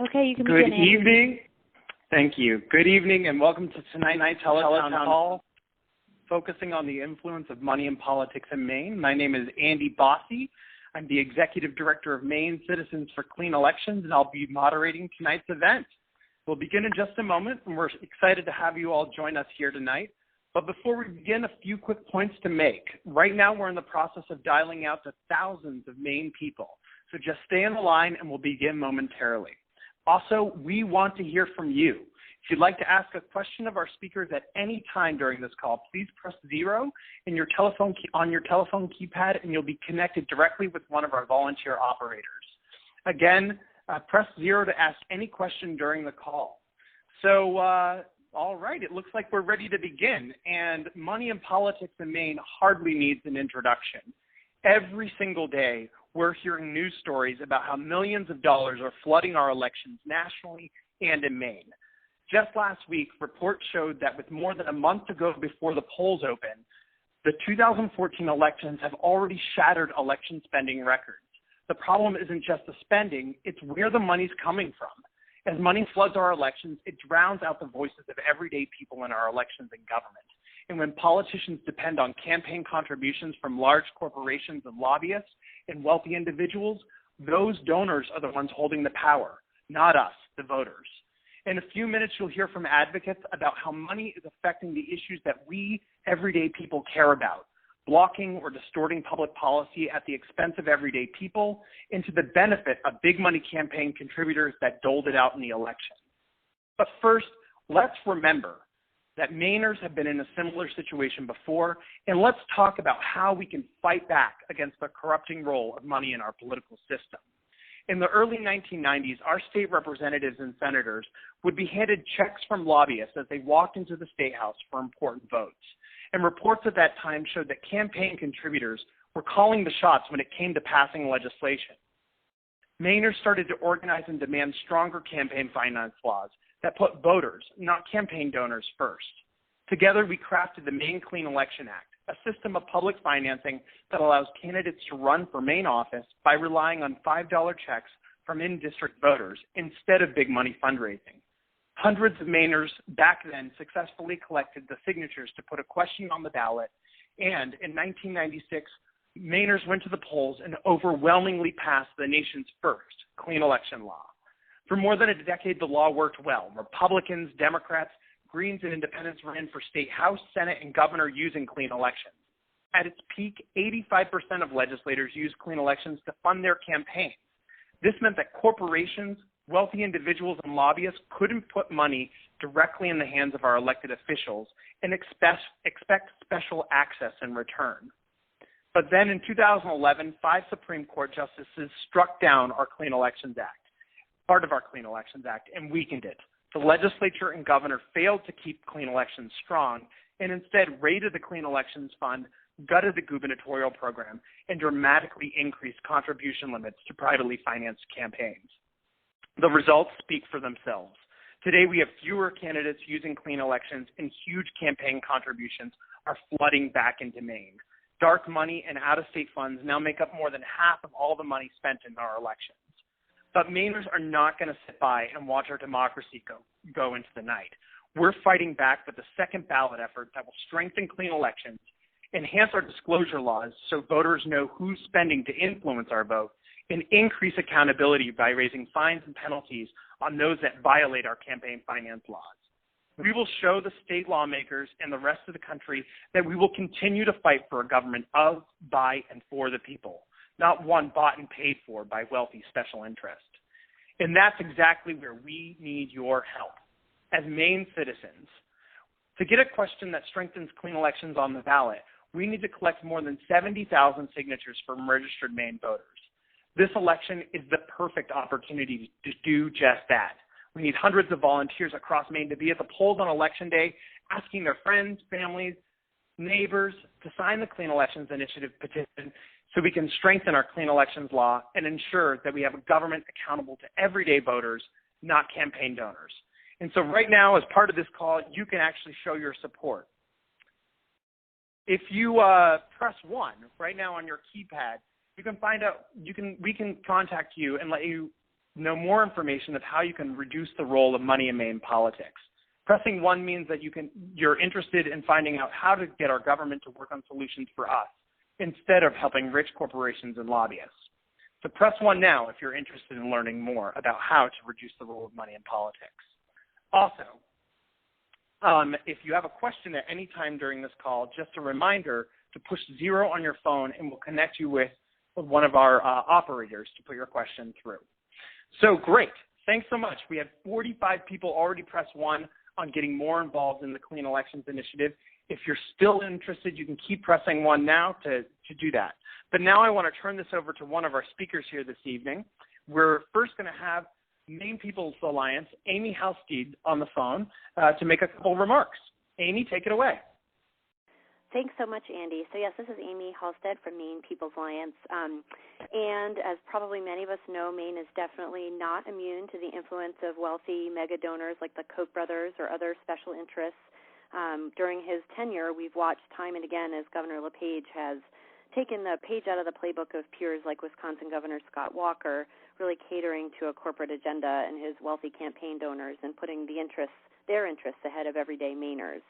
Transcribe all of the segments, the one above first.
Okay, you can Good begin, Andy. evening. Thank you. Good evening and welcome to tonight's Teletown Hall, focusing on the influence of money in politics in Maine. My name is Andy Bossy. I'm the Executive Director of Maine Citizens for Clean Elections, and I'll be moderating tonight's event. We'll begin in just a moment, and we're excited to have you all join us here tonight. But before we begin, a few quick points to make. Right now, we're in the process of dialing out to thousands of Maine people. So just stay on the line, and we'll begin momentarily. Also, we want to hear from you. If you'd like to ask a question of our speakers at any time during this call, please press 0 on your telephone keypad, and you'll be connected directly with one of our volunteer operators. Again, press 0 to ask any question during the call. So, all right, it looks like we're ready to begin, and money in politics in Maine hardly needs an introduction. Every single day, we're hearing news stories about how millions of dollars are flooding our elections nationally and in Maine. Just last week, reports showed that with more than a month to go before the polls open, the 2014 elections have already shattered election spending records. The problem isn't just the spending, it's where the money's coming from. As money floods our elections, it drowns out the voices of everyday people in our elections and government. And when politicians depend on campaign contributions from large corporations and lobbyists and wealthy individuals, those donors are the ones holding the power, not us, the voters. In a few minutes, you'll hear from advocates about how money is affecting the issues that we, everyday people, care about, blocking or distorting public policy at the expense of everyday people and to the benefit of big money campaign contributors that doled it out in the election. But first, let's remember that Mainers have been in a similar situation before, and let's talk about how we can fight back against the corrupting role of money in our political system. In the early 1990s, our state representatives and senators would be handed checks from lobbyists as they walked into the State House for important votes. And reports at that time showed that campaign contributors were calling the shots when it came to passing legislation. Mainers started to organize and demand stronger campaign finance laws that put voters, not campaign donors, first. Together, we crafted the Maine Clean Election Act, a system of public financing that allows candidates to run for Maine office by relying on $5 checks from in-district voters instead of big money fundraising. Hundreds of Mainers back then successfully collected the signatures to put a question on the ballot, and in 1996, Mainers went to the polls and overwhelmingly passed the nation's first clean election law. For more than a decade, the law worked well. Republicans, Democrats, Greens, and Independents ran for state House, Senate, and governor using clean elections. At its peak, 85% of legislators used clean elections to fund their campaigns. This meant that corporations, wealthy individuals, and lobbyists couldn't put money directly in the hands of our elected officials and expect special access in return. But then in 2011, 5 Supreme Court justices struck down our Clean Elections Act, part of our Clean Elections Act, and weakened it. The legislature and governor failed to keep clean elections strong and instead raided the Clean Elections Fund, gutted the gubernatorial program, and dramatically increased contribution limits to privately financed campaigns. The results speak for themselves. Today, we have fewer candidates using clean elections, and huge campaign contributions are flooding back into Maine. Dark money and out-of-state funds now make up more than half of all the money spent in our elections. But Mainers are not going to sit by and watch our democracy go into the night. We're fighting back with a second ballot effort that will strengthen clean elections, enhance our disclosure laws so voters know who's spending to influence our vote, and increase accountability by raising fines and penalties on those that violate our campaign finance laws. We will show the state lawmakers and the rest of the country that we will continue to fight for a government of, by, and for the people, not one bought and paid for by wealthy special interests. And that's exactly where we need your help as Maine citizens. To get a question that strengthens clean elections on the ballot, we need to collect more than 70,000 signatures from registered Maine voters. This election is the perfect opportunity to do just that. We need hundreds of volunteers across Maine to be at the polls on Election Day, asking their friends, families, neighbors to sign the Clean Elections Initiative petition so we can strengthen our clean elections law and ensure that we have a government accountable to everyday voters, not campaign donors. And so right now, as part of this call, you can actually show your support. If you press 1 right now on your keypad, you can find out, we can contact you and let you know more information of how you can reduce the role of money in Maine politics. Pressing 1 means that you're interested in finding out how to get our government to work on solutions for us instead of helping rich corporations and lobbyists. So press 1 now if you're interested in learning more about how to reduce the role of money in politics. Also, if you have a question at any time during this call, just a reminder to push 0 on your phone and we'll connect you with one of our operators to put your question through. So great. Thanks so much. We have 45 people already press 1 on getting more involved in the Clean Elections Initiative. If you're still interested, you can keep pressing 1 now to do that. But now I want to turn this over to one of our speakers here this evening. We're first going to have Maine People's Alliance, Amy Halstead, on the phone to make a couple remarks. Amy, take it away. Thanks so much, Andy. So yes, this is Amy Halstead from Maine People's Alliance. And as probably many of us know, Maine is definitely not immune to the influence of wealthy mega donors like the Koch brothers or other special interests. During his tenure, we've watched time and again as Governor LePage has taken the page out of the playbook of peers like Wisconsin Governor Scott Walker, really catering to a corporate agenda and his wealthy campaign donors and putting their interests ahead of everyday Mainers.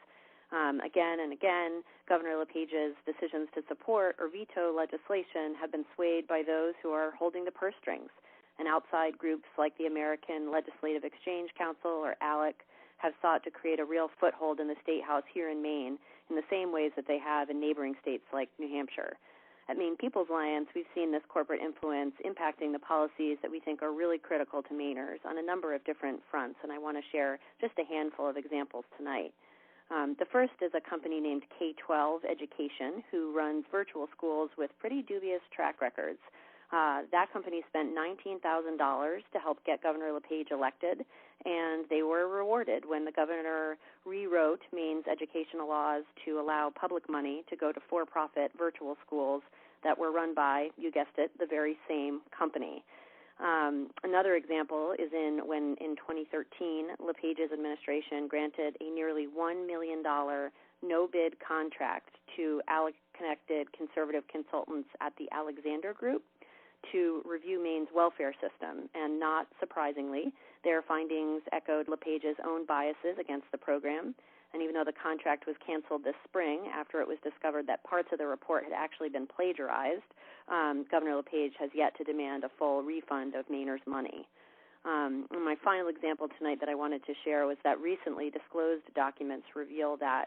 Again and again, Governor LePage's decisions to support or veto legislation have been swayed by those who are holding the purse strings, and outside groups like the American Legislative Exchange Council, or ALEC, have sought to create a real foothold in the State House here in Maine in the same ways that they have in neighboring states like New Hampshire. At Maine People's Alliance, we've seen this corporate influence impacting the policies that we think are really critical to Mainers on a number of different fronts, and I want to share just a handful of examples tonight. The first is a company named K-12 Education, who runs virtual schools with pretty dubious track records. That company spent $19,000 to help get Governor LePage elected, and they were rewarded when the governor rewrote Maine's educational laws to allow public money to go to for-profit virtual schools that were run by, you guessed it, the very same company. Another example is when in 2013, LePage's administration granted a nearly $1 million no-bid contract to ALEC-connected conservative consultants at the Alexander Group to review Maine's welfare system. And not surprisingly, their findings echoed LePage's own biases against the program. And even though the contract was canceled this spring after it was discovered that parts of the report had actually been plagiarized, Governor LePage has yet to demand a full refund of Mainers' money. And my final example tonight that I wanted to share was that recently disclosed documents reveal that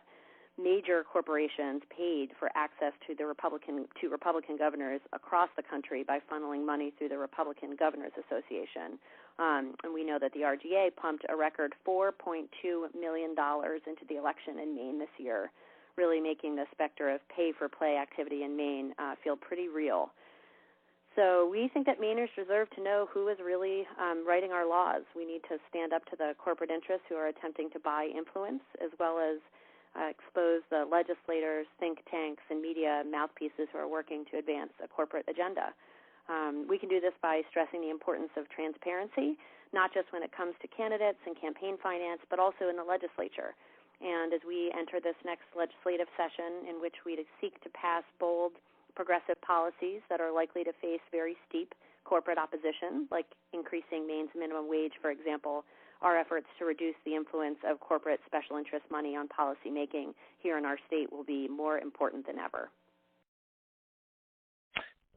major corporations paid for access to Republican governors across the country by funneling money through the Republican Governors Association. And we know that the RGA pumped a record $4.2 million into the election in Maine this year, really making the specter of pay-for-play activity in Maine feel pretty real. So we think that Mainers deserve to know who is really writing our laws. We need to stand up to the corporate interests who are attempting to buy influence, as well as expose the legislators, think tanks, and media mouthpieces who are working to advance a corporate agenda. We can do this by stressing the importance of transparency, not just when it comes to candidates and campaign finance, but also in the legislature. And as we enter this next legislative session in which we seek to pass bold, progressive policies that are likely to face very steep corporate opposition, like increasing Maine's minimum wage, for example, our efforts to reduce the influence of corporate special interest money on policy making here in our state will be more important than ever.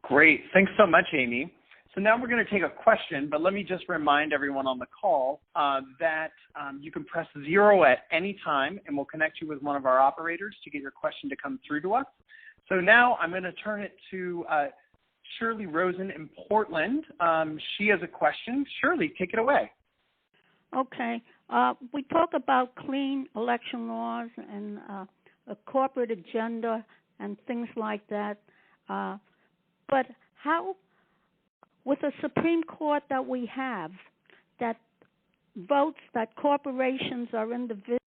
Great. Thanks so much, Amy. So now we're going to take a question, but let me just remind everyone on the call that you can press 0 at any time, and we'll connect you with one of our operators to get your question to come through to us. So now I'm going to turn it to Shirley Rosen in Portland. She has a question. Shirley, take it away. Okay. We talk about clean election laws and a corporate agenda and things like that. But how, with a Supreme Court that we have that votes that corporations are individuals,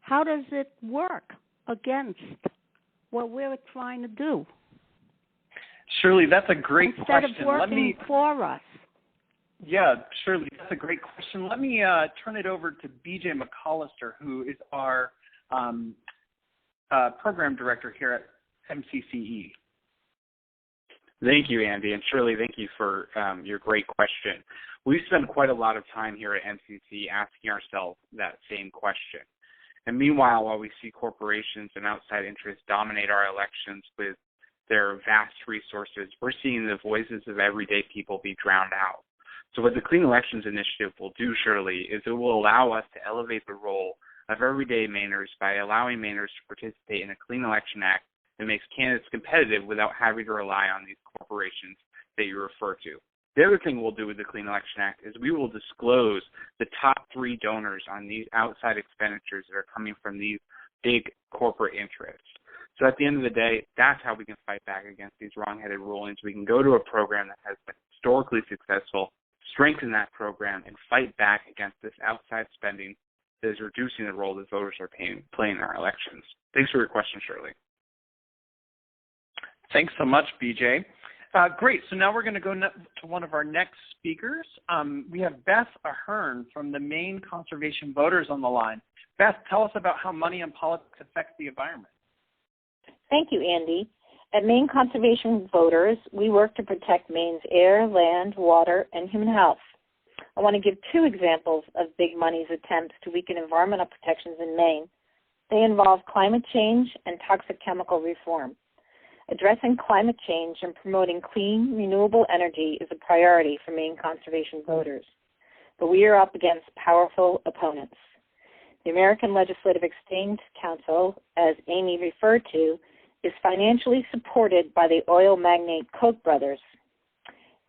how does it work against what we're trying to do? Shirley, that's a great Instead question. Instead of working for us. Yeah, Shirley, that's a great question. Let me turn it over to BJ McAllister, who is our program director here at MCCE. Thank you, Andy, and Shirley, thank you for your great question. We spend quite a lot of time here at NCC asking ourselves that same question. And meanwhile, while we see corporations and outside interests dominate our elections with their vast resources, we're seeing the voices of everyday people be drowned out. So what the Clean Elections Initiative will do, Shirley, is it will allow us to elevate the role of everyday Mainers by allowing Mainers to participate in a Clean Election Act that makes candidates competitive without having to rely on these corporations that you refer to. The other thing we'll do with the Clean Election Act is we will disclose the top 3 donors on these outside expenditures that are coming from these big corporate interests. So at the end of the day, that's how we can fight back against these wrong-headed rulings. We can go to a program that has been historically successful, strengthen that program, and fight back against this outside spending that is reducing the role that voters are playing in our elections. Thanks for your question, Shirley. Thanks so much, BJ. Great. So now we're going to go to one of our next speakers. We have Beth Ahern from the Maine Conservation Voters on the line. Beth, tell us about how money and politics affects the environment. Thank you, Andy. At Maine Conservation Voters, we work to protect Maine's air, land, water, and human health. I want to give 2 examples of Big Money's attempts to weaken environmental protections in Maine. They involve climate change and toxic chemical reform. Addressing climate change and promoting clean, renewable energy is a priority for Maine Conservation Voters, but we are up against powerful opponents. The American Legislative Exchange Council, as Amy referred to, is financially supported by the oil magnate Koch brothers.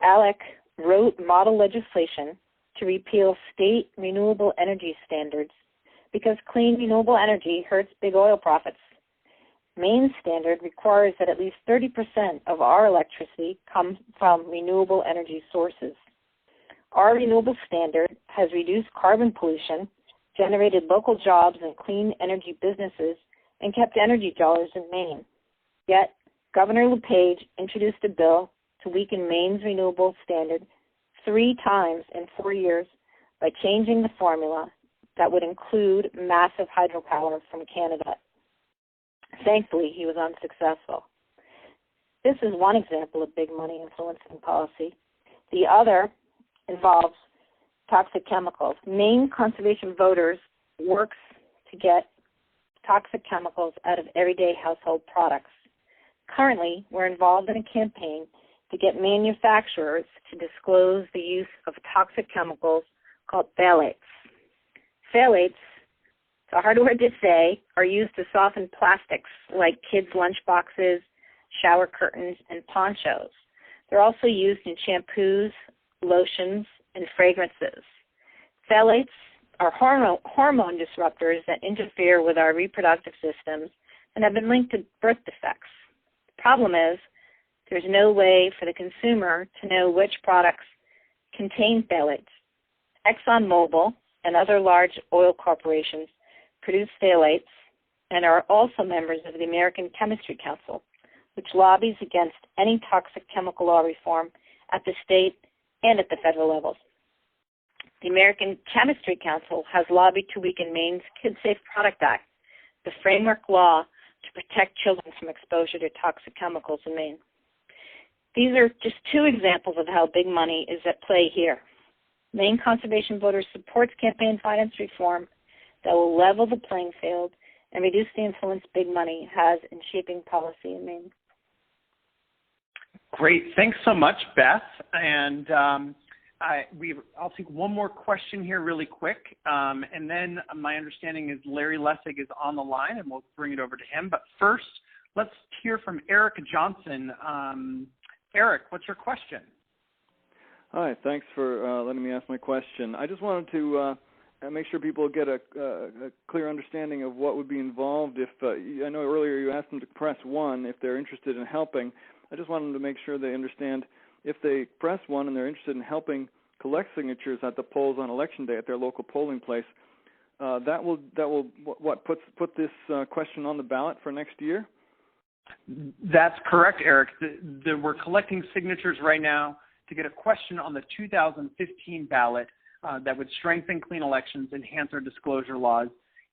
ALEC wrote model legislation to repeal state renewable energy standards because clean, renewable energy hurts big oil profits. Maine's standard requires that at least 30% of our electricity come from renewable energy sources. Our renewable standard has reduced carbon pollution, generated local jobs and clean energy businesses, and kept energy dollars in Maine. Yet, Governor LePage introduced a bill to weaken Maine's renewable standard 3 times in 4 years by changing the formula that would include massive hydropower from Canada. Thankfully, he was unsuccessful. This is one example of big money influencing policy. The other involves toxic chemicals. Maine Conservation Voters works to get toxic chemicals out of everyday household products. Currently, we're involved in a campaign to get manufacturers to disclose the use of toxic chemicals called phthalates. Phthalates, it's a hard word to say, are used to soften plastics like kids' lunchboxes, shower curtains, and ponchos. They're also used in shampoos, lotions, and fragrances. Phthalates are hormone disruptors that interfere with our reproductive systems and have been linked to birth defects. The problem is there's no way for the consumer to know which products contain phthalates. ExxonMobil and other large oil corporations produce phthalates and are also members of the American Chemistry Council, which lobbies against any toxic chemical law reform at the state and at the federal levels. The American Chemistry Council has lobbied to weaken Maine's Kid Safe Product Act, the framework law to protect children from exposure to toxic chemicals in Maine. These are just 2 examples of how big money is at play here. Maine Conservation Voters supports campaign finance reform that will level the playing field and reduce the influence big money has in shaping policy in Maine. Great. Thanks so much, Beth. And I'll take one more question here really quick. And then my understanding is Larry Lessig is on the line, and we'll bring it over to him. But first, let's hear from Eric Johnson. Eric, what's your question? Hi, thanks for letting me ask my question. I just wanted to make sure people get a clear understanding of what would be involved if, I know earlier you asked them to press 1 if they're interested in helping. I just wanted to make sure they understand if they press 1 and they're interested in helping collect signatures at the polls on Election Day at their local polling place, that will put this question on the ballot for next year? That's correct, Eric. We're collecting signatures right now to get a question on the 2015 ballot that would strengthen clean elections, enhance our disclosure laws,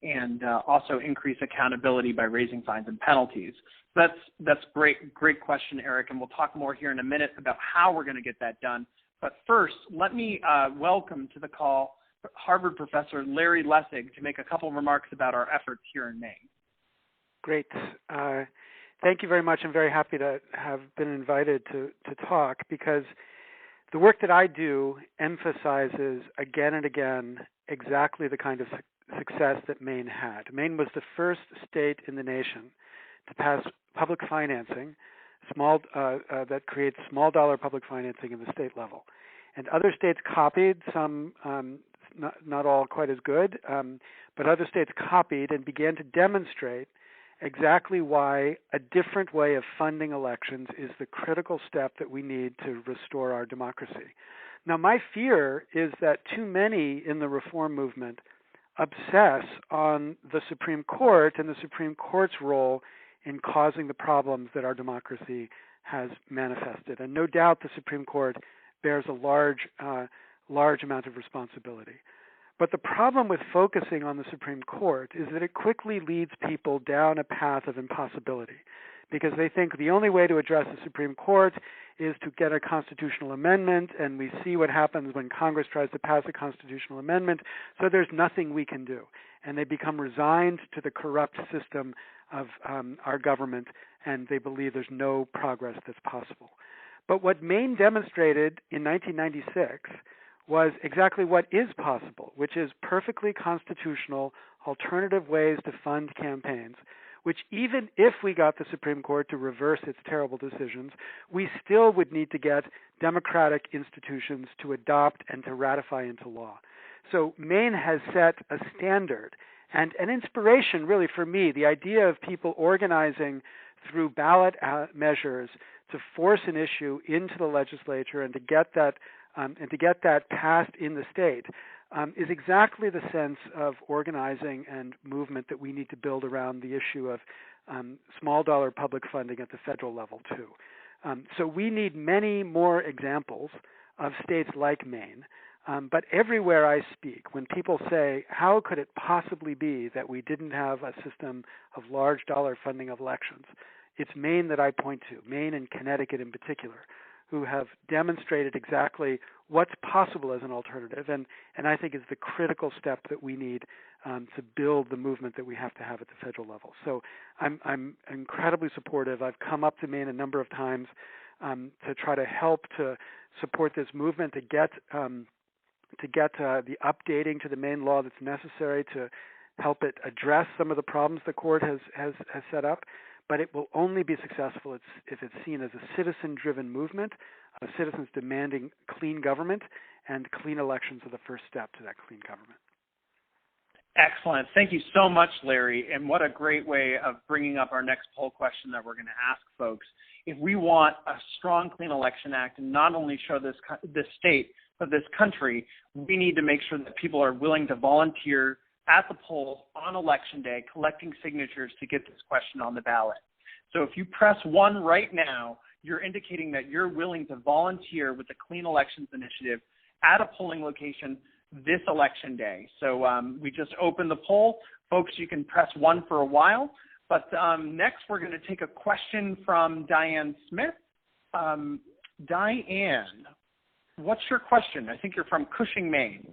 and also increase accountability by raising fines and penalties. That's great question, Eric, and we'll talk more here in a minute about how we're going to get that done. But first, let me welcome to the call Harvard professor Larry Lessig to make a couple of remarks about our efforts here in Maine. Great. Thank you very much. I'm very happy to have been invited to talk, because the work that I do emphasizes again and again exactly the kind of success that Maine had. Maine was the first state in the nation to pass public financing, that creates small dollar public financing in the state level. And other states copied, some not all quite as good, but other states copied and began to demonstrate exactly why a different way of funding elections is the critical step that we need to restore our democracy. Now, my fear is that too many in the reform movement obsess on the Supreme Court and the Supreme Court's role in causing the problems that our democracy has manifested. And no doubt the Supreme Court bears a large amount of responsibility. But the problem with focusing on the Supreme Court is that it quickly leads people down a path of impossibility, because they think the only way to address the Supreme Court is to get a constitutional amendment, and we see what happens when Congress tries to pass a constitutional amendment, so there's nothing we can do. And they become resigned to the corrupt system of our government, and they believe there's no progress that's possible. But what Maine demonstrated in 1996 was exactly what is possible, which is perfectly constitutional alternative ways to fund campaigns, which even if we got the Supreme Court to reverse its terrible decisions, we still would need to get democratic institutions to adopt and to ratify into law. So Maine has set a standard and an inspiration, really, for me, the idea of people organizing through ballot measures to force an issue into the legislature and to get that passed in the state is exactly the sense of organizing and movement that we need to build around the issue of small dollar public funding at the federal level too. So we need many more examples of states like Maine. But everywhere I speak, when people say, how could it possibly be that we didn't have a system of large dollar funding of elections, it's Maine that I point to, Maine and Connecticut in particular, who have demonstrated exactly what's possible as an alternative, and I think is the critical step that we need to build the movement that we have to have at the federal level. So I'm incredibly supportive. I've come up to Maine a number of times to try to help to support this movement, to get the updating to the Maine law that's necessary to help it address some of the problems the court has set up. But it will only be successful if it's seen as a citizen-driven movement, of citizens demanding clean government, and clean elections are the first step to that clean government. Excellent. Thank you so much, Larry. And what a great way of bringing up our next poll question that we're going to ask folks. If we want a strong Clean Election Act and not only show this state, but this country, we need to make sure that people are willing to volunteer at the polls on Election Day, collecting signatures to get this question on the ballot. So if you press 1 right now, you're indicating that you're willing to volunteer with the Clean Elections Initiative at a polling location this Election Day. So we just opened the poll. Folks, you can press 1 for a while. But next, we're going to take a question from Diane Smith. Diane, what's your question? I think you're from Cushing, Maine.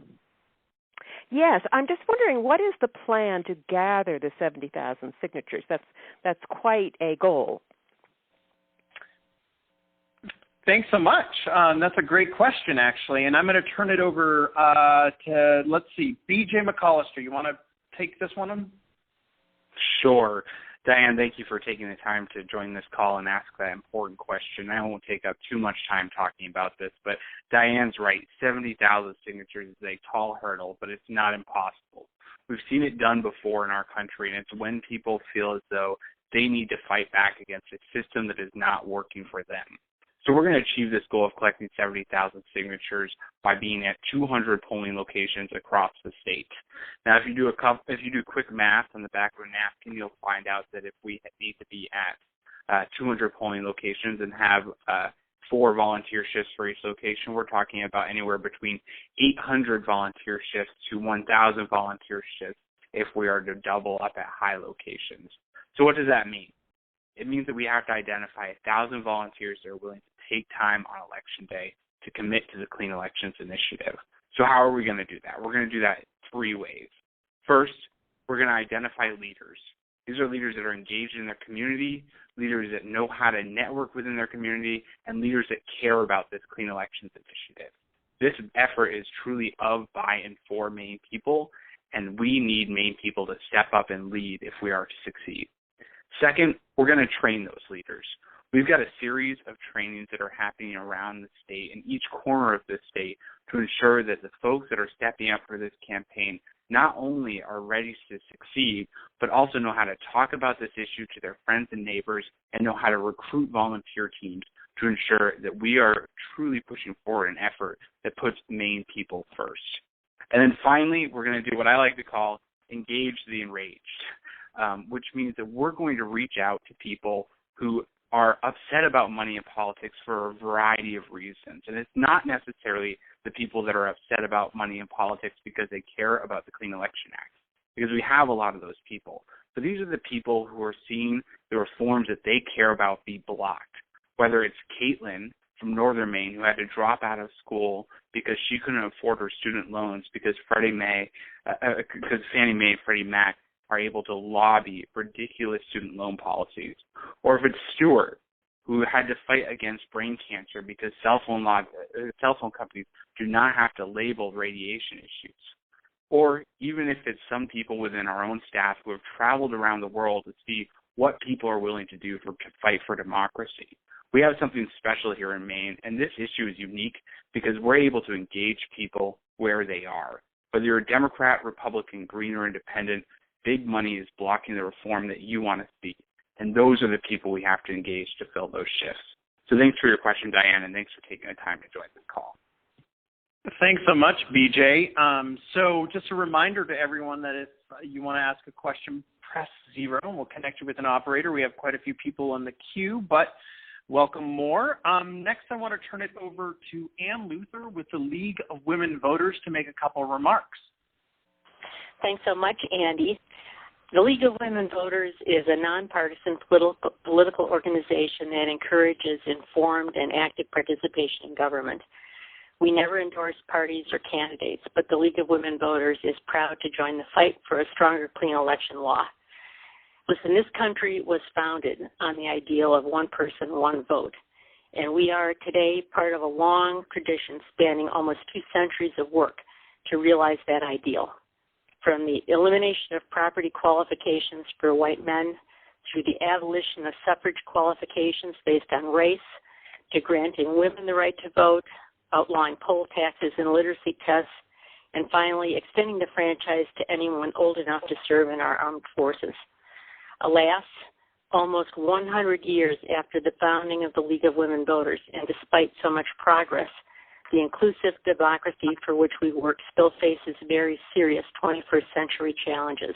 Yes, I'm just wondering, what is the plan to gather the 70,000 signatures? That's quite a goal. Thanks so much. That's a great question, actually. And I'm going to turn it over to, let's see, B.J. McAllister. You want to take this one? Sure. Diane, thank you for taking the time to join this call and ask that important question. I won't take up too much time talking about this, but Diane's right. 70,000 signatures is a tall hurdle, but it's not impossible. We've seen it done before in our country, and it's when people feel as though they need to fight back against a system that is not working for them. So we're going to achieve this goal of collecting 70,000 signatures by being at 200 polling locations across the state. Now, if you do quick math on the back of a napkin, you'll find out that if we need to be at 200 polling locations and have 4 volunteer shifts for each location, we're talking about anywhere between 800 volunteer shifts to 1,000 volunteer shifts if we are to double up at high locations. So what does that mean? It means that we have to identify 1,000 volunteers that are willing to take time on Election Day to commit to the Clean Elections Initiative. So how are we going to do that? We're going to do that 3 ways. First, we're going to identify leaders. These are leaders that are engaged in their community, leaders that know how to network within their community, and leaders that care about this Clean Elections Initiative. This effort is truly of, by, and for Maine people, and we need Maine people to step up and lead if we are to succeed. Second, we're going to train those leaders. We've got a series of trainings that are happening around the state, in each corner of the state, to ensure that the folks that are stepping up for this campaign not only are ready to succeed, but also know how to talk about this issue to their friends and neighbors and know how to recruit volunteer teams to ensure that we are truly pushing forward an effort that puts Maine people first. And then finally, we're going to do what I like to call engage the enraged, which means that we're going to reach out to people who are upset about money in politics for a variety of reasons. And it's not necessarily the people that are upset about money in politics because they care about the Clean Election Act, because we have a lot of those people. But these are the people who are seeing the reforms that they care about be blocked, whether it's Caitlin from Northern Maine who had to drop out of school because she couldn't afford her student loans because Fannie Mae and Freddie Mac are able to lobby ridiculous student loan policies. Or if it's Stuart, who had to fight against brain cancer because cell phone companies do not have to label radiation issues. Or even if it's some people within our own staff who have traveled around the world to see what people are willing to do to fight for democracy. We have something special here in Maine, and this issue is unique because we're able to engage people where they are. Whether you're a Democrat, Republican, Green, or Independent, big money is blocking the reform that you want to see. And those are the people we have to engage to fill those shifts. So thanks for your question, Diane, and thanks for taking the time to join this call. Thanks so much, BJ. So just a reminder to everyone that if you want to ask a question, press 0, and we'll connect you with an operator. We have quite a few people in the queue, but welcome more. Next, I want to turn it over to Ann Luther with the League of Women Voters to make a couple of remarks. Thanks so much, Andy. The League of Women Voters is a nonpartisan political organization that encourages informed and active participation in government. We never endorse parties or candidates, but the League of Women Voters is proud to join the fight for a stronger clean election law. Listen, this country was founded on the ideal of one person, one vote, and we are today part of a long tradition spanning almost 2 centuries of work to realize that ideal. From the elimination of property qualifications for white men, through the abolition of suffrage qualifications based on race, to granting women the right to vote, outlawing poll taxes and literacy tests, and finally extending the franchise to anyone old enough to serve in our armed forces. Alas, almost 100 years after the founding of the League of Women Voters, and despite so much progress, the inclusive democracy for which we work still faces very serious 21st century challenges,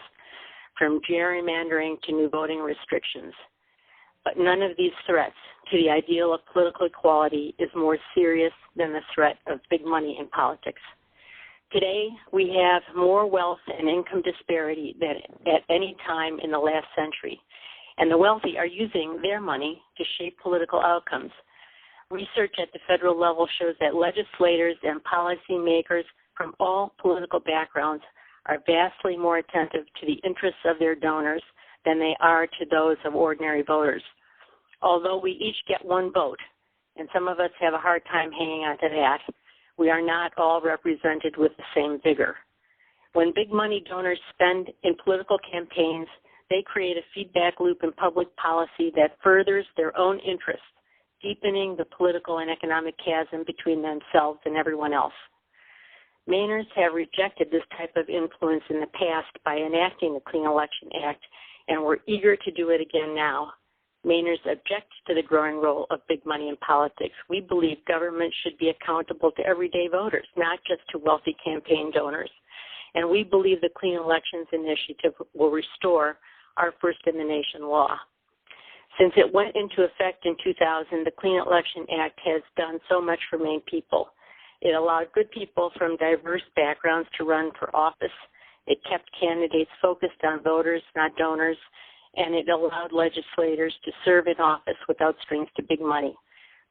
from gerrymandering to new voting restrictions. But none of these threats to the ideal of political equality is more serious than the threat of big money in politics. Today, we have more wealth and income disparity than at any time in the last century, and the wealthy are using their money to shape political outcomes. Research at the federal level shows that legislators and policymakers from all political backgrounds are vastly more attentive to the interests of their donors than they are to those of ordinary voters. Although we each get one vote, and some of us have a hard time hanging on to that, we are not all represented with the same vigor. When big money donors spend in political campaigns, they create a feedback loop in public policy that furthers their own interests, deepening the political and economic chasm between themselves and everyone else. Mainers have rejected this type of influence in the past by enacting the Clean Election Act, and we're eager to do it again now. Mainers object to the growing role of big money in politics. We believe government should be accountable to everyday voters, not just to wealthy campaign donors. And we believe the Clean Elections Initiative will restore our first-in-the-nation law. Since it went into effect in 2000, the Clean Election Act has done so much for Maine people. It allowed good people from diverse backgrounds to run for office, It kept candidates focused on voters, not donors, and it allowed legislators to serve in office without strings to big money.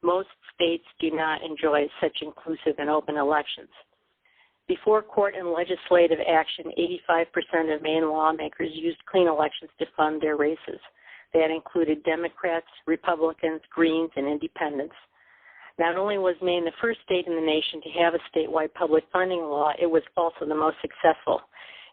Most states do not enjoy such inclusive and open elections. Before court and legislative action, 85% of Maine lawmakers used clean elections to fund their races. That included Democrats, Republicans, Greens, and Independents. Not only was Maine the first state in the nation to have a statewide public funding law, it was also the most successful.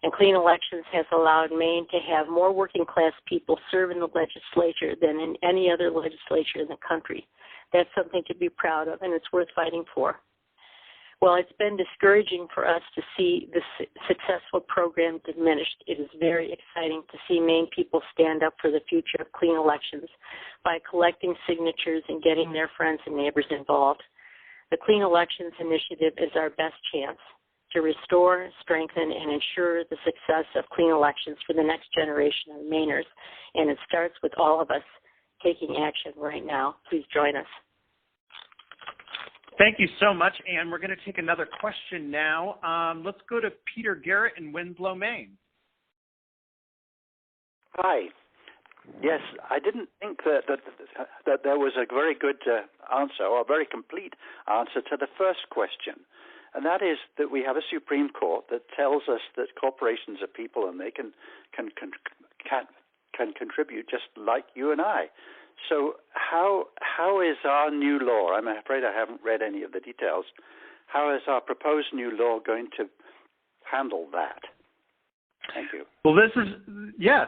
And clean elections has allowed Maine to have more working class people serve in the legislature than in any other legislature in the country. That's something to be proud of, and it's worth fighting for. Well, it's been discouraging for us to see the successful program diminished. It is very exciting to see Maine people stand up for the future of clean elections by collecting signatures and getting their friends and neighbors involved. The Clean Elections Initiative is our best chance to restore, strengthen, and ensure the success of clean elections for the next generation of Mainers, and it starts with all of us taking action right now. Please join us. Thank you so much, Ann. We're going to take another question now. Let's go to Peter Garrett in Winslow, Maine. Hi. Yes, I didn't think that there was a very good answer or a very complete answer to the first question, and that is that we have a Supreme Court that tells us that corporations are people and they can contribute just like you and I. So how is our new law, I'm afraid I haven't read any of the details, how is our proposed new law going to handle that? Thank you. Well,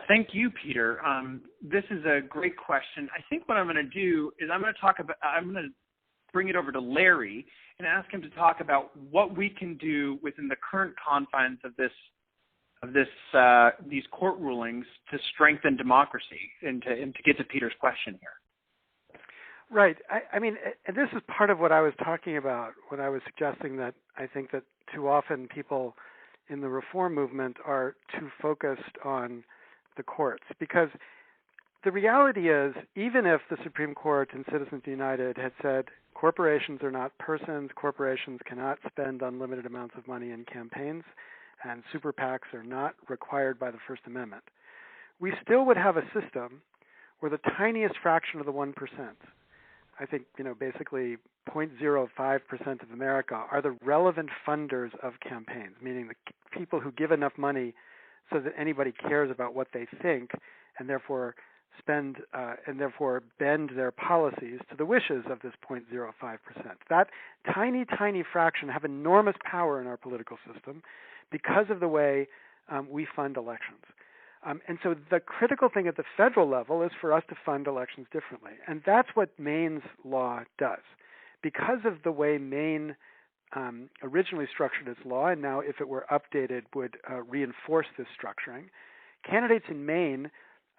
thank you, Peter. This is a great question. I think what I'm going to do is I'm going to bring it over to Larry and ask him to talk about what we can do within the current confines of these court rulings to strengthen democracy and to get to Peter's question here. Right. I mean, this is part of what I was talking about when I was suggesting that I think that too often people in the reform movement are too focused on the courts. Because the reality is, even if the Supreme Court and Citizens United had said corporations are not persons, corporations cannot spend unlimited amounts of money in campaigns, and super PACs are not required by the First Amendment, we still would have a system where the tiniest fraction of the 1%, I think, basically 0.05% of America, are the relevant funders of campaigns, meaning the people who give enough money so that anybody cares about what they think and therefore bend their policies to the wishes of this 0.05%. That tiny, tiny fraction have enormous power in our political system because of the way we fund elections. And so the critical thing at the federal level is for us to fund elections differently. And that's what Maine's law does. Because of the way Maine originally structured its law, and now if it were updated would reinforce this structuring, candidates in Maine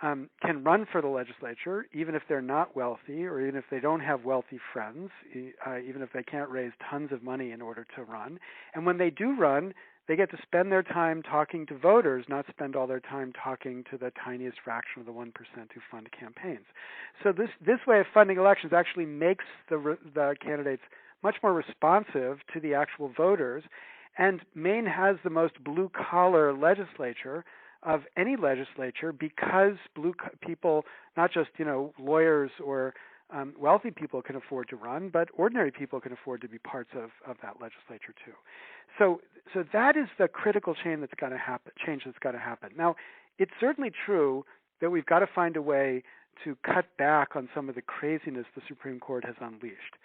can run for the legislature even if they're not wealthy or even if they don't have wealthy friends, even if they can't raise tons of money in order to run. And when they do run, they get to spend their time talking to voters, not spend all their time talking to the tiniest fraction of the 1% who fund campaigns. So this way of funding elections actually makes the candidates much more responsive to the actual voters. And Maine has the most blue-collar legislature of any legislature because people, not just lawyers or wealthy people can afford to run, but ordinary people can afford to be parts of that legislature too. So that is the critical change that's got to happen. Now, it's certainly true that we've got to find a way to cut back on some of the craziness the Supreme Court has unleashed.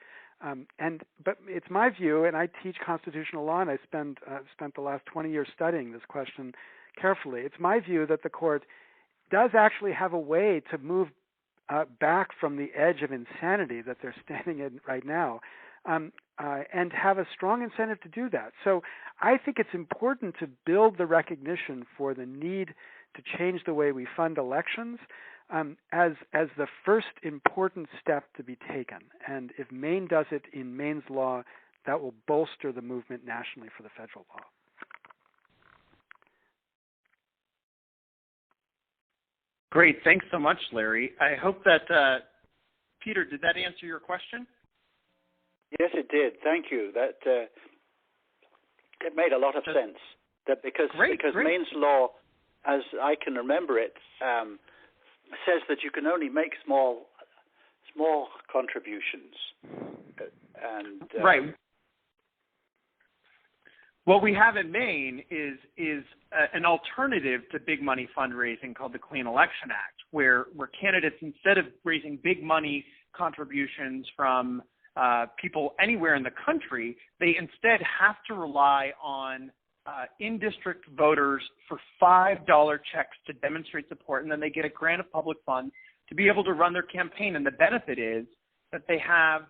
But it's my view, and I teach constitutional law, and I spent the last 20 years studying this question carefully. It's my view that the court does actually have a way to move back from the edge of insanity that they're standing in right now, and have a strong incentive to do that. So I think it's important to build the recognition for the need to change the way we fund elections as the first important step to be taken. And if Maine does it in Maine's law, that will bolster the movement nationally for the federal law. Great. Thanks so much, Larry. I hope that, Peter, did that answer your question? Yes, it did. Thank you. That it made a lot of sense. That because Maine's law, as I can remember it, says that you can only make small contributions. Right. What we have in Maine is an alternative to big money fundraising called the Clean Election Act, where candidates, instead of raising big money contributions from people anywhere in the country, they instead have to rely on in-district voters for $5 checks to demonstrate support, and then they get a grant of public funds to be able to run their campaign. And the benefit is that they have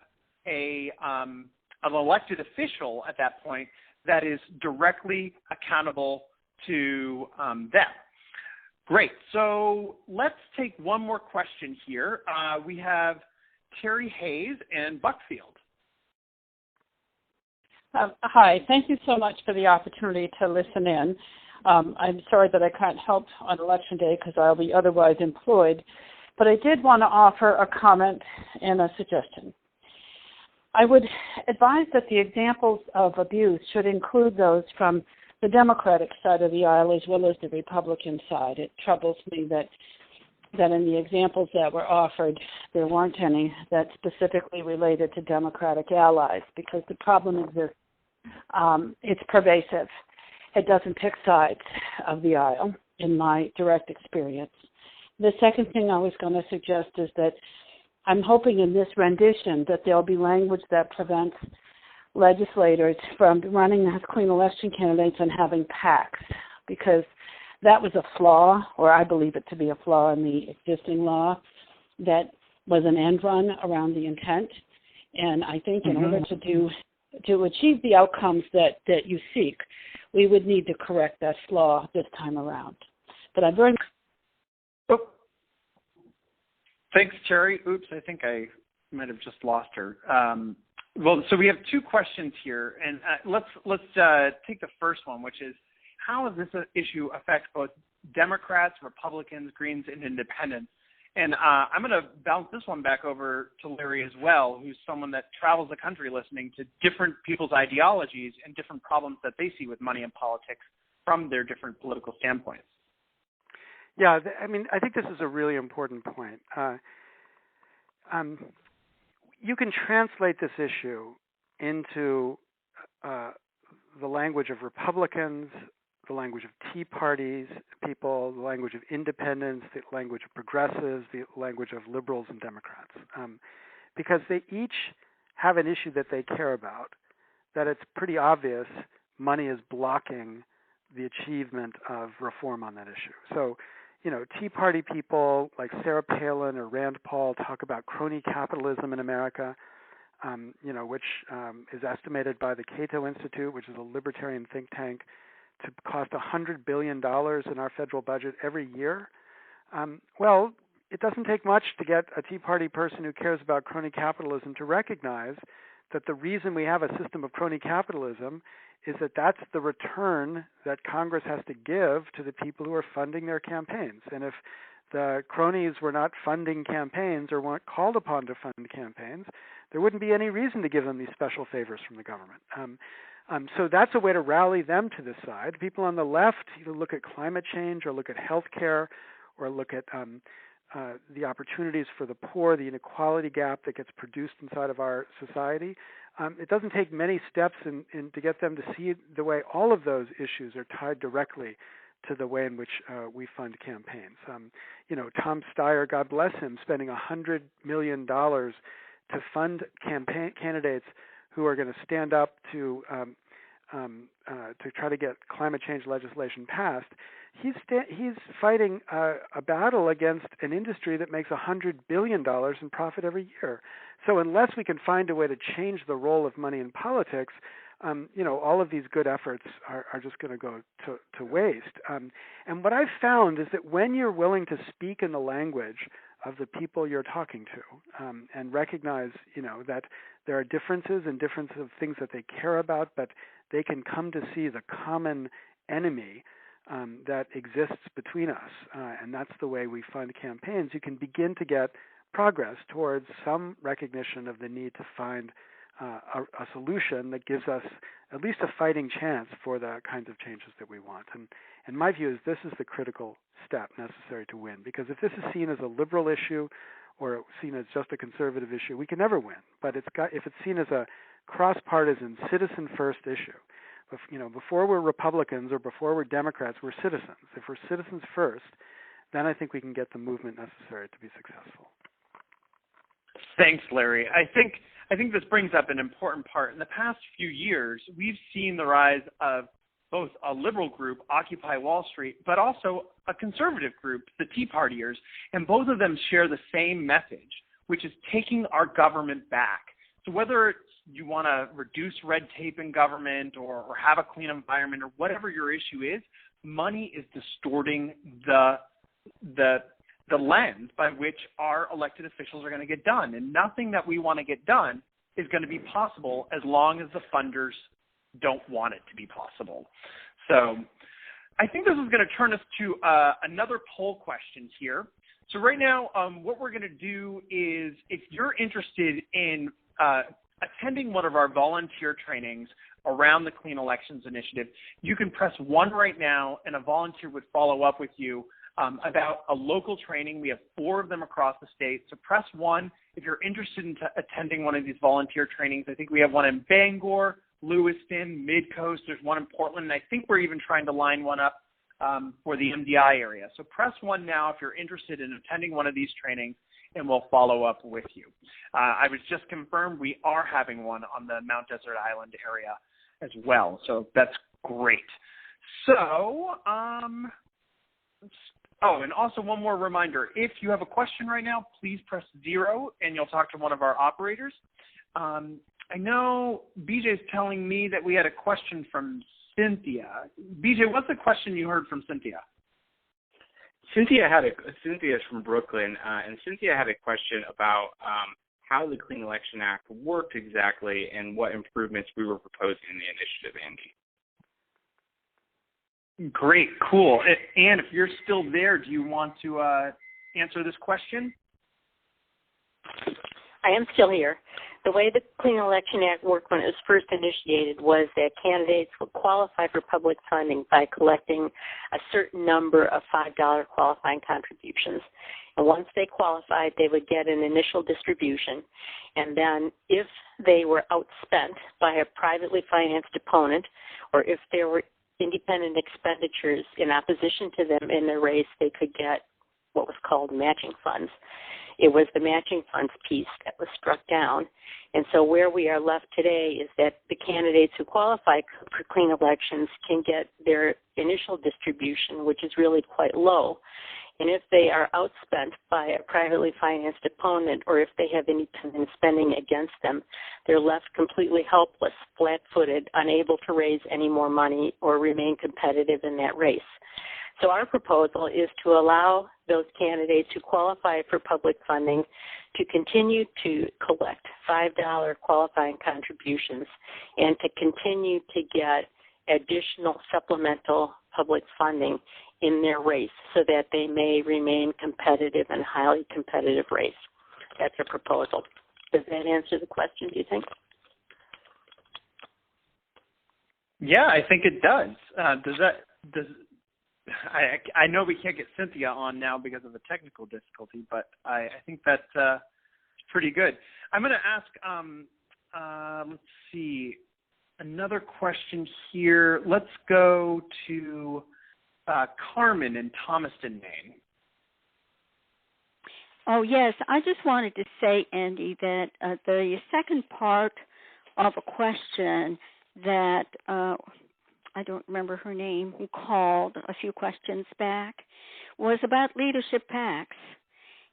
an elected official at that point that is directly accountable to them. Great. So let's take one more question here. We have Terry Hayes and Buckfield. Hi. Thank you so much for the opportunity to listen in. I'm sorry that I can't help on Election Day because I'll be otherwise employed, but I did want to offer a comment and a suggestion. I would advise that the examples of abuse should include those from the Democratic side of the aisle as well as the Republican side. It troubles me that in the examples that were offered, there weren't any that specifically related to Democratic allies, because the problem exists. It's pervasive. It doesn't pick sides of the aisle, in my direct experience. The second thing I was going to suggest is that I'm hoping in this rendition that there'll be language that prevents legislators from running as clean election candidates and having PACs, because that was a flaw, or I believe it to be a flaw in the existing law, that was an end run around the intent. And I think in order to achieve the outcomes that you seek, we would need to correct that flaw this time around. But I'm very... Thanks, Terry. Oops, I think I might have just lost her. So we have two questions here, and let's take the first one, which is, how does this issue affect both Democrats, Republicans, Greens, and Independents? And I'm going to bounce this one back over to Larry as well, who's someone that travels the country listening to different people's ideologies and different problems that they see with money and politics from their different political standpoints. Yeah, I think this is a really important point. You can translate this issue into the language of Republicans, the language of Tea Parties people, the language of independents, the language of progressives, the language of liberals and Democrats, because they each have an issue that they care about, that it's pretty obvious money is blocking the achievement of reform on that issue. So, Tea Party people like Sarah Palin or Rand Paul talk about crony capitalism in America, which is estimated by the Cato Institute, which is a libertarian think tank, to cost $100 billion in our federal budget every year. Well, it doesn't take much to get a Tea Party person who cares about crony capitalism to recognize that the reason we have a system of crony capitalism is that that's the return that Congress has to give to the people who are funding their campaigns. And if the cronies were not funding campaigns or weren't called upon to fund campaigns, there wouldn't be any reason to give them these special favors from the government. So that's a way to rally them to this side. People on the left look at climate change or look at health care or look at the opportunities for the poor, the inequality gap that gets produced inside of our society. It doesn't take many steps to get them to see the way all of those issues are tied directly to the way in which we fund campaigns. Tom Steyer, God bless him, spending $100 million to fund campaign candidates who are going to stand up to try to get climate change legislation passed. He's fighting a battle against an industry that makes $100 billion in profit every year. So unless we can find a way to change the role of money in politics, all of these good efforts are just going to go to waste. And what I've found is that when you're willing to speak in the language of the people you're talking to, and recognize, that there are differences of things that they care about, but they can come to see the common enemy that exists between us, and that's the way we fund campaigns. You can begin to get progress towards some recognition of the need to find a solution that gives us at least a fighting chance for the kinds of changes that we want. And my view is this is the critical step necessary to win, because if this is seen as a liberal issue or seen as just a conservative issue, we can never win. But if it's seen as a cross-partisan, citizen-first issue, before we're Republicans or before we're Democrats, we're citizens. If we're citizens first, then I think we can get the movement necessary to be successful. Thanks, Larry. I think this brings up an important part. In the past few years, we've seen the rise of both a liberal group, Occupy Wall Street, but also a conservative group, the Tea Partiers, and both of them share the same message, which is taking our government back. So whether you want to reduce red tape in government or have a clean environment or whatever your issue is, money is distorting the lens by which our elected officials are going to get done. And nothing that we want to get done is going to be possible as long as the funders don't want it to be possible. So I think this is going to turn us to another poll question here. So right now, what we're going to do is, if you're interested in attending one of our volunteer trainings around the Clean Elections Initiative, you can press 1 right now, and a volunteer would follow up with you about a local training. We have 4 of them across the state. So press 1 if you're interested in attending one of these volunteer trainings. I think we have one in Bangor, Lewiston, Midcoast. There's one in Portland. And I think we're even trying to line one up for the MDI area. So press 1 now if you're interested in attending one of these trainings, and we'll follow up with you. I was just confirmed we are having one on the Mount Desert Island area as well. So that's great. So, and also one more reminder. If you have a question right now, please press 0 and you'll talk to one of our operators. I know BJ is telling me that we had a question from Cynthia. BJ, what's the question you heard from Cynthia? Cynthia's from Brooklyn, and Cynthia had a question about how the Clean Election Act worked exactly and what improvements we were proposing in the initiative, Andy. Great, cool. Ann, if you're still there, do you want to answer this question? I am still here. The way the Clean Election Act worked when it was first initiated was that candidates would qualify for public funding by collecting a certain number of $5 qualifying contributions. And once they qualified, they would get an initial distribution. And then if they were outspent by a privately financed opponent, or if there were independent expenditures in opposition to them in their race, they could get what was called matching funds. It was the matching funds piece that was struck down. And so where we are left today is that the candidates who qualify for clean elections can get their initial distribution, which is really quite low. And if they are outspent by a privately financed opponent, or if they have independent spending against them, they're left completely helpless, flat-footed, unable to raise any more money or remain competitive in that race. So our proposal is to allow those candidates who qualify for public funding to continue to collect $5 qualifying contributions and to continue to get additional supplemental public funding in their race so that they may remain competitive in a highly competitive race. That's a proposal. Does that answer the question, do you think? Yeah, I think it does. I know we can't get Cynthia on now because of a technical difficulty, but I think that's pretty good. I'm going to ask, let's see, another question here. Let's go to Carmen in Thomaston, Maine. Oh, yes. I just wanted to say, Andy, that the second part of a question that I don't remember her name, who called a few questions back, was about leadership PACs.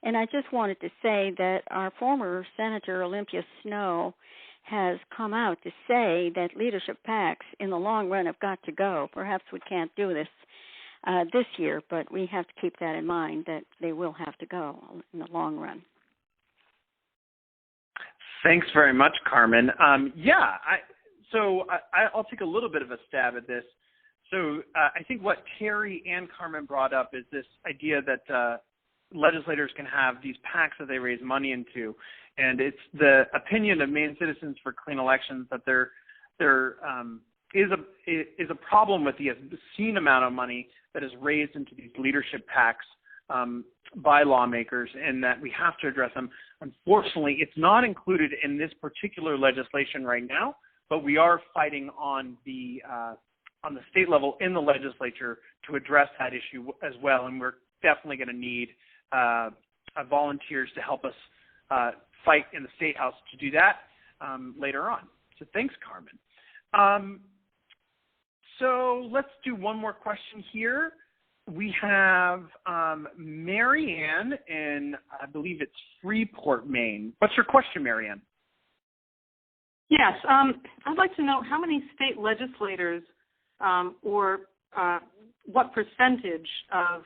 And I just wanted to say that our former Senator Olympia Snowe has come out to say that leadership PACs in the long run have got to go. Perhaps we can't do this this year, but we have to keep that in mind, that they will have to go in the long run. Thanks very much, Carmen. I'll take a little bit of a stab at this. So I think what Terry and Carmen brought up is this idea that legislators can have these PACs that they raise money into, and it's the opinion of Maine Citizens for Clean Elections that there is a problem with the obscene amount of money that is raised into these leadership PACs by lawmakers, and that we have to address them. Unfortunately, it's not included in this particular legislation right now, but we are fighting on the state level in the legislature to address that issue as well, and we're definitely going to need volunteers to help us fight in the State House to do that later on. So thanks, Carmen. So let's do one more question here. We have Mary Ann in, I believe it's Freeport, Maine. What's your question, Mary Ann? Yes, I'd like to know how many state legislators or what percentage of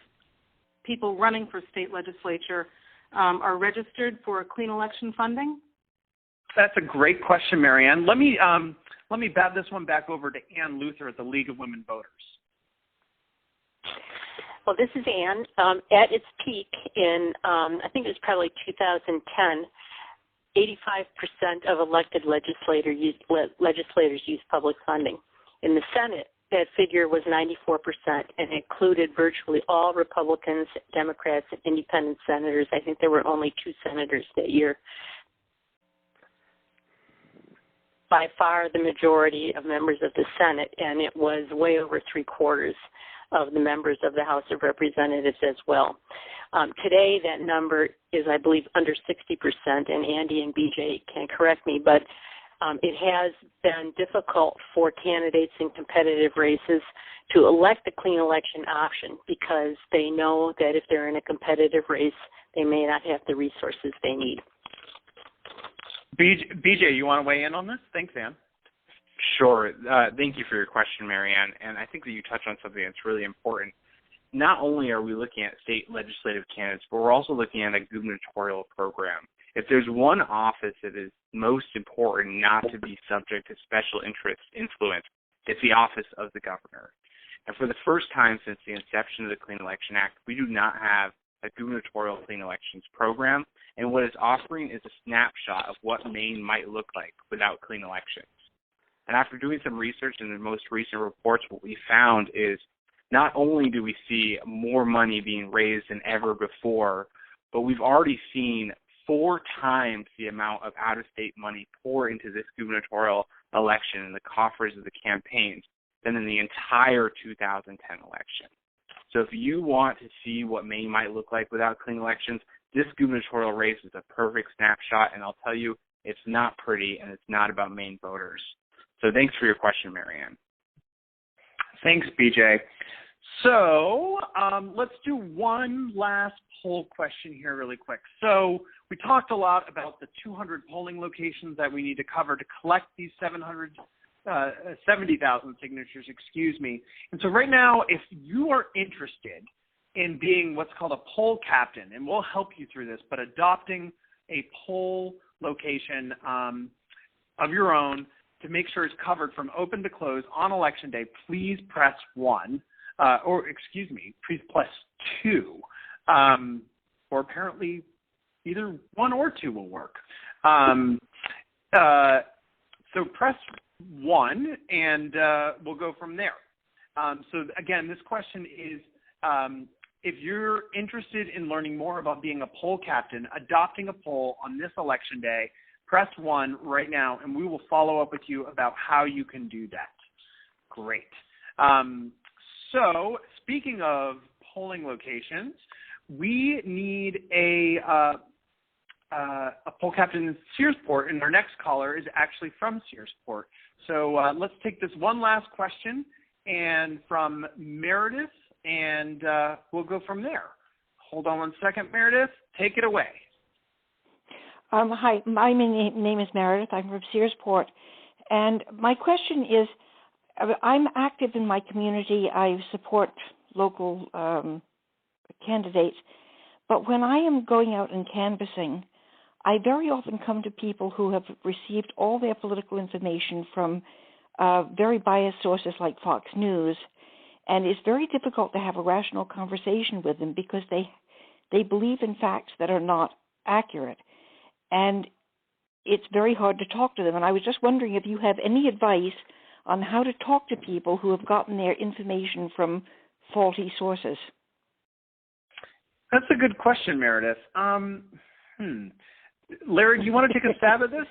people running for state legislature are registered for clean election funding? That's a great question, Mary Ann. Let me bat this one back over to Ann Luther at the League of Women Voters. Well, this is Ann. At its peak in, I think it was probably 2010, 85% of elected legislators used public funding. In the Senate, that figure was 94% and included virtually all Republicans, Democrats, and independent senators. I think there were only 2 senators that year. By far the majority of members of the Senate, and it was way over 3/4 of the members of the House of Representatives as well. Today, that number is, I believe, under 60%, and Andy and BJ can correct me, but it has been difficult for candidates in competitive races to elect the clean election option because they know that if they're in a competitive race, they may not have the resources they need. BJ, you want to weigh in on this? Thanks, Ann. Sure. Thank you for your question, Mary Ann. And I think that you touched on something that's really important. Not only are we looking at state legislative candidates, but we're also looking at a gubernatorial program. If there's one office that is most important not to be subject to special interest influence, it's the office of the governor. And for the first time since the inception of the Clean Election Act, we do not have a gubernatorial clean elections program, and what it's offering is a snapshot of what Maine might look like without clean elections. And after doing some research in the most recent reports, what we found is not only do we see more money being raised than ever before, but we've already seen 4 times the amount of out-of-state money pour into this gubernatorial election in the coffers of the campaigns than in the entire 2010 election. So if you want to see what Maine might look like without clean elections, this gubernatorial race is a perfect snapshot, and I'll tell you, it's not pretty, and it's not about Maine voters. So thanks for your question, Mary Ann. Thanks, BJ. So let's do one last poll question here really quick. So we talked a lot about the 200 polling locations that we need to cover to collect these 70,000 signatures, And so right now, if you are interested in being what's called a poll captain, and we'll help you through this, but adopting a poll location of your own to make sure it's covered from open to close on Election Day, please press 1, please press 2, or apparently either 1 or 2 will work. So press 1, and we'll go from there. So again, this question is, if you're interested in learning more about being a poll captain, adopting a poll on this Election Day, press 1 right now, and we will follow up with you about how you can do that. Great. So speaking of polling locations, we need a poll captain in Searsport, and our next caller is actually from Searsport. So let's take this one last question and from Meredith, and we'll go from there. Hold on one second, Meredith. Take it away. Hi, my name is Meredith. I'm from Searsport. And my question is, I'm active in my community. I support local candidates. But when I am going out and canvassing, I very often come to people who have received all their political information from very biased sources like Fox News. And it's very difficult to have a rational conversation with them because they believe in facts that are not accurate. And it's very hard to talk to them. And I was just wondering if you have any advice on how to talk to people who have gotten their information from faulty sources. That's a good question, Meredith. Larry, do you want to take a stab at this?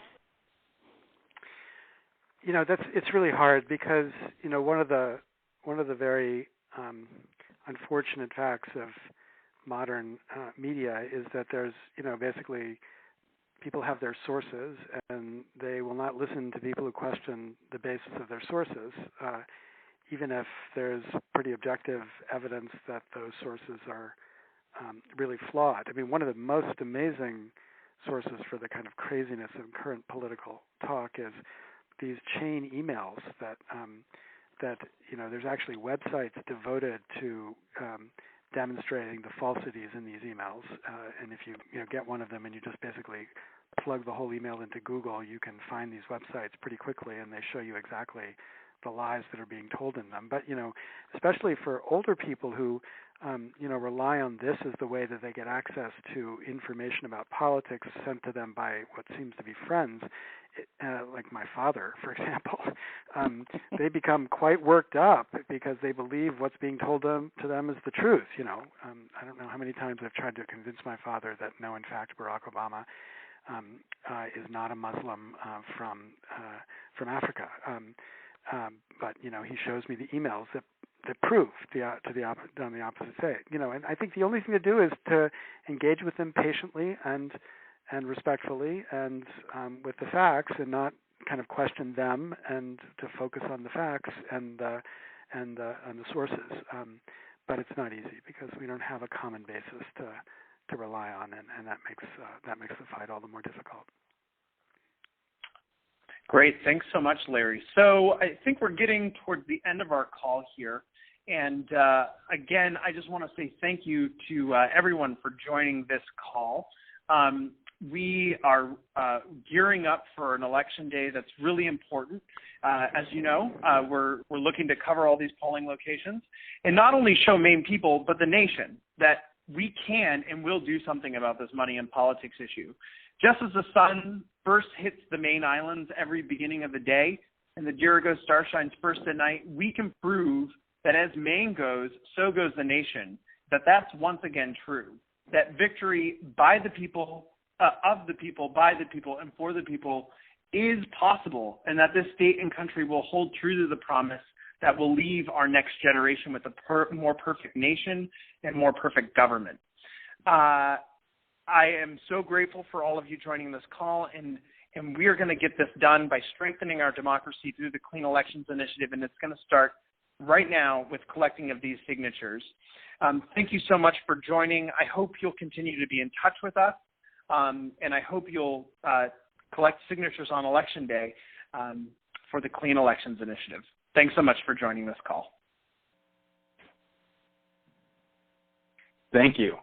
It's really hard because one of the very unfortunate facts of modern media is that there's basically people have their sources and they will not listen to people who question the basis of their sources, even if there's pretty objective evidence that those sources are really flawed. I mean, one of the most amazing sources for the kind of craziness in current political talk is these chain emails that there's actually websites devoted to demonstrating the falsities in these emails. And if you get one of them and you just basically plug the whole email into Google, you can find these websites pretty quickly, and they show you exactly the lies that are being told in them. But especially for older people who rely on this as the way that they get access to information about politics sent to them by what seems to be friends, like my father, for example, they become quite worked up because they believe what's being told to them is the truth. I don't know how many times I've tried to convince my father that no, in fact, Barack Obama is not a Muslim from Africa. But he shows me the emails that prove on the opposite side. And I think the only thing to do is to engage with them patiently and respectfully and with the facts, and not kind of question them, and to focus on the facts and the sources. But it's not easy because we don't have a common basis to rely on, and that makes the fight all the more difficult. Great. Thanks so much, Larry. So I think we're getting towards the end of our call here. And again, I just want to say thank you to everyone for joining this call. We are gearing up for an election day that's really important. As you know, we're looking to cover all these polling locations and not only show Maine people, but the nation that we can and will do something about this money and politics issue. Just as the sun first hits the Maine Islands every beginning of the day and the Dirigo star shines first at night, we can prove that as Maine goes, so goes the nation, that's once again true, that victory by the people, of the people, by the people, and for the people is possible, and that this state and country will hold true to the promise that will leave our next generation with a more perfect nation and more perfect government. I am so grateful for all of you joining this call, and we are going to get this done by strengthening our democracy through the Clean Elections Initiative, and it's going to start right now with collecting of these signatures. Thank you so much for joining. I hope you'll continue to be in touch with us, and I hope you'll collect signatures on Election Day for the Clean Elections Initiative. Thanks so much for joining this call. Thank you.